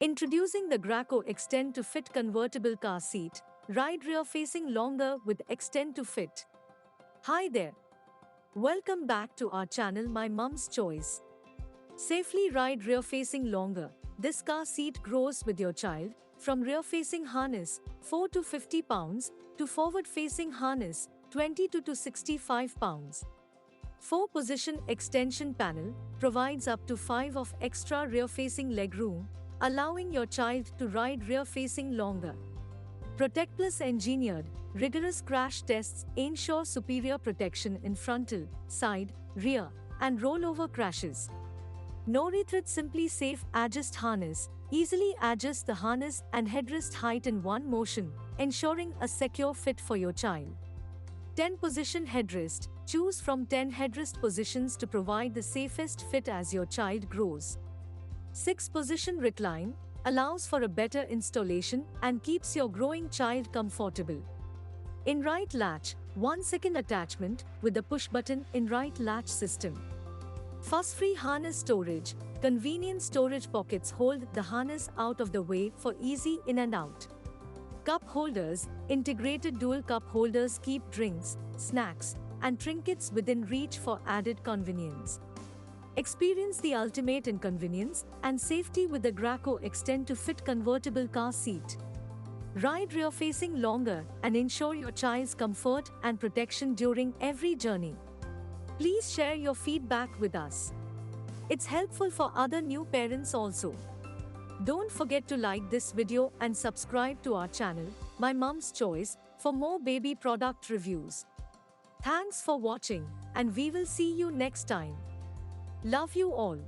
Introducing the Graco Extend2Fit Convertible Car Seat. Ride rear-facing longer with Extend2Fit. Hi there. Welcome back to our channel My Mum's Choice. Safely ride rear-facing longer. This car seat grows with your child, from rear-facing harness 4 to 50 pounds to forward-facing harness 20 to 65 pounds. 4-position extension panel provides up to 5 of extra rear-facing legroom, allowing your child to ride rear-facing longer. Protect Plus engineered, rigorous crash tests ensure superior protection in frontal, side, rear, and rollover crashes. No retread, simply safe adjust harness. Easily adjust the harness and headrest height in one motion, ensuring a secure fit for your child. 10-position headrest. Choose from 10 headrest positions to provide the safest fit as your child grows. 6-position recline allows for a better installation and keeps your growing child comfortable. In right latch, 1-second attachment with a push button in right latch system. Fuss-free harness storage. Convenient storage pockets hold the harness out of the way for easy in and out. Cup holders. Integrated dual cup holders keep drinks, snacks, and trinkets within reach for added convenience. Experience the ultimate in convenience and safety with the Graco Extend2Fit Convertible Car Seat. Ride rear-facing longer and ensure your child's comfort and protection during every journey. Please share your feedback with us. It's helpful for other new parents also. Don't forget to like this video and subscribe to our channel, My Mum's Choice, for more baby product reviews. Thanks for watching, and we will see you next time. Love you all.